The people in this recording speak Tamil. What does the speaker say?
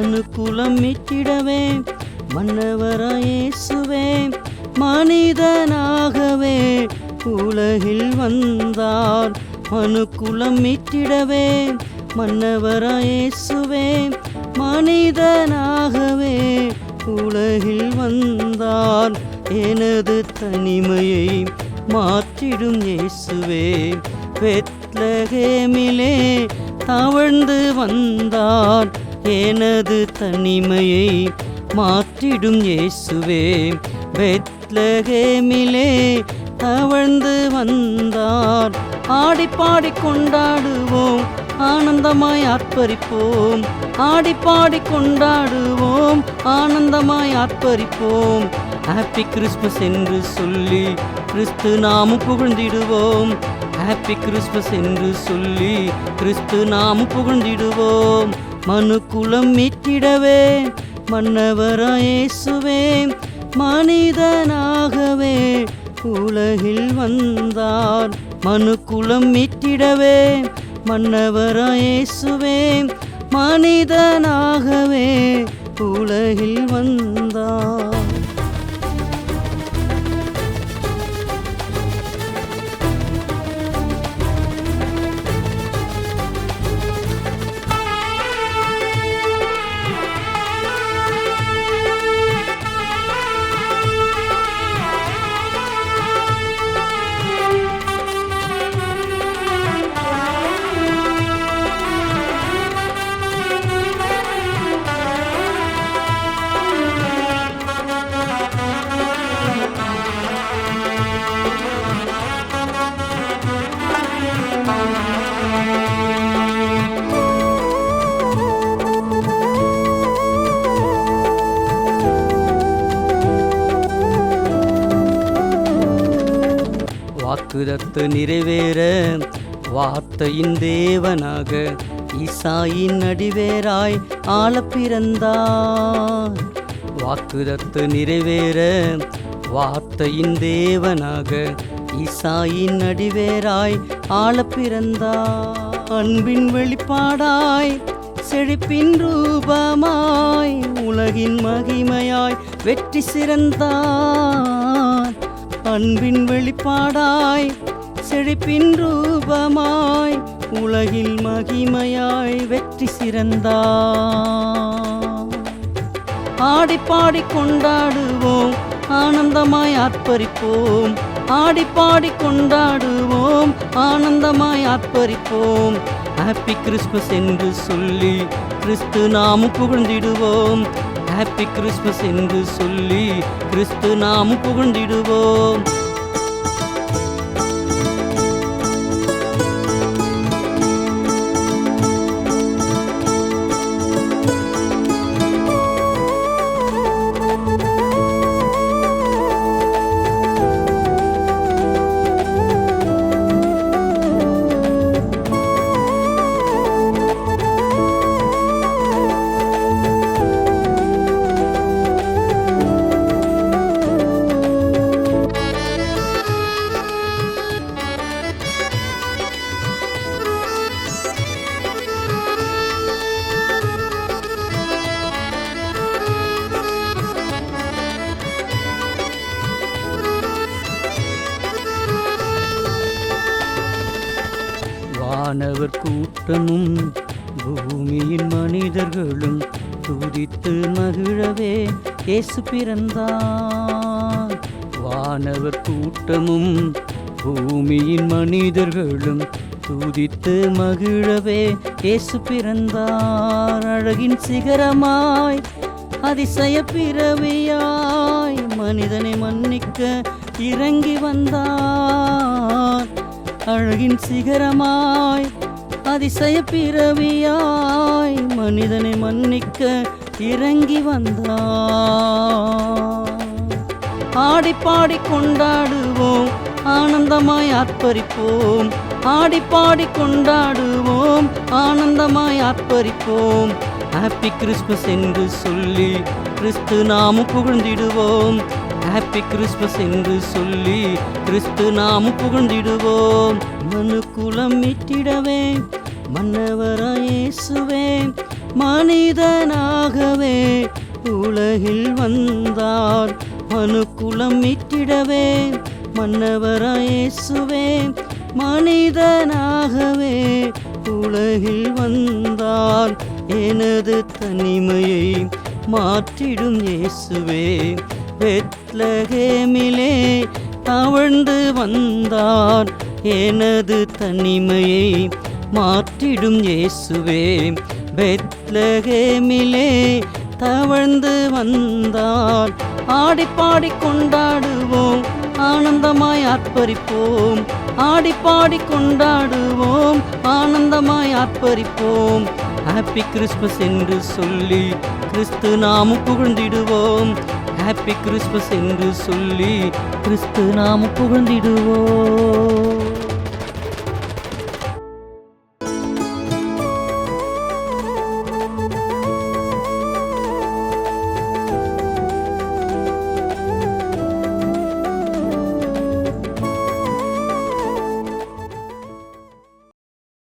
மனுக்குலம் மீட்டிடவே மன்னவராயேசுவே மனிதனாகவே உலகில் வந்தார். மனுக்குலம் மீட்டிடவே மன்னவராயேசுவே மனிதனாகவே உலகில் வந்தார். எனது தனிமையை மாற்றிடும் இயேசுவே பெத்லகேமிலே தவழ்ந்து வந்தார். எனது தனிமையை மாற்றிடும் இயேசுவே பெத்லகேமிலே தவழ்ந்து வந்தார். ஆடிப்பாடி கொண்டாடுவோம், ஆனந்தமாய் ஆர்ப்பரிப்போம். ஆடிப்பாடி கொண்டாடுவோம், ஆனந்தமாய் ஆர்ப்பரிப்போம். ஹாப்பி கிறிஸ்மஸ் என்று சொல்லி கிறிஸ்து நாமம் புகழ்ந்திடுவோம். ஹாப்பி கிறிஸ்மஸ் என்று சொல்லி கிறிஸ்து நாமம் புகழ்ந்திடுவோம். மனுக்குலம் மீட்டிடவே மன்னவராயேசுவே மனிதனாகவே உலகில் வந்தார். மனுக்குலம் மீட்டிடவே மன்னவராயேசுவே மனிதனாகவே உலகில் வந்தார். வாக்குதத்து நிறைவேற வார்த்தையின் தேவனாக ஈசாயின் அடிவேராய் ஆள பிறந்தார். வாக்குதத்து நிறைவேற வார்த்தையின் தேவனாக ஈசாயின் அடிவேராய் ஆள பிறந்தார். அன்பின் வெளிப்பாடாய் செழிப்பின் ரூபமாய் உலகின் மகிமையாய் வெற்றி சிறந்தார். அன்பின் வெளிப்பாடாய் செழிப்பின் ரூபமாய் உலகில் மகிமையாய் வெற்றி சிறந்தார். ஆடிப்பாடி கொண்டாடுவோம், ஆனந்தமாய் ஆர்ப்பரிப்போம். ஆடிப்பாடி கொண்டாடுவோம், ஆனந்தமாய் ஆர்ப்பரிப்போம். ஹாப்பி கிறிஸ்மஸ் என்று சொல்லி கிறிஸ்து நாமம் புகழ்ந்திடுவோம். ஹாப்பி கிறிஸ்மஸ் என்று சொல்லி கிறிஸ்து நாமம் புகழ்ந்திடுவோம். வானவர் கூட்டமும் பூமியின் மனிதர்களும் துதித்து மகிழவே இயேசு பிறந்தார். வானவர் கூட்டமும் பூமியின் மனிதர்களும் துதித்து மகிழவே இயேசு பிறந்தார். அழகின் சிகரமாய் அதிசய பிறவியாய் மனிதனை மன்னிக்க இறங்கி வந்தார். அழகின் சிகரமாய் அதிசய பிறவியாய் மனிதனை மன்னிக்க இறங்கி வந்தார். ஆடிப்பாடி கொண்டாடுவோம், ஆனந்தமாய் ஆர்ப்பரிப்போம். ஆடிப்பாடி கொண்டாடுவோம், ஆனந்தமாய் ஆர்ப்பரிப்போம். ஹாப்பி கிறிஸ்மஸ் என்று சொல்லி கிறிஸ்து நாமம் புகழ்ந்திடுவோம். ஹாப்பி கிறிஸ்மஸ் என்று சொல்லி கிறிஸ்து நாமம் புகழ்ந்திடுவோம். மனுக்குலம் மீட்டிடவே மன்னவராயேசுவே மனிதனாகவே உலகில் வந்தார், மனுக்குலம் மீட்டிடவே மன்னவராய் இயேசுவே. மனிதனாகவே உலகில் வந்தார், எனது தனிமையை மாற்றிடும் இயேசுவே. பெத்லகேமிலே தவழ்ந்து வந்தார், எனது தனிமையை மாற்றிடும் இயேசுவே. பெத்லகேமிலே தவழ்ந்து வந்தார், ஆடிப்பாடி கொண்டாடுவோம், ஆனந்தமாய் ஆர்ப்பரிப்போம். ஆடிப்பாடி கொண்டாடுவோம், ஆனந்தமாய் ஆர்ப்பரிப்போம். ஹாப்பி கிறிஸ்மஸ் என்று சொல்லி கிறிஸ்து நாமம் புகழ்ந்திடுவோம். ஹாப்பி கிறிஸ்மஸ் என்று சொல்லி கிறிஸ்து நாமம் புகழ்ந்திடுவோம்.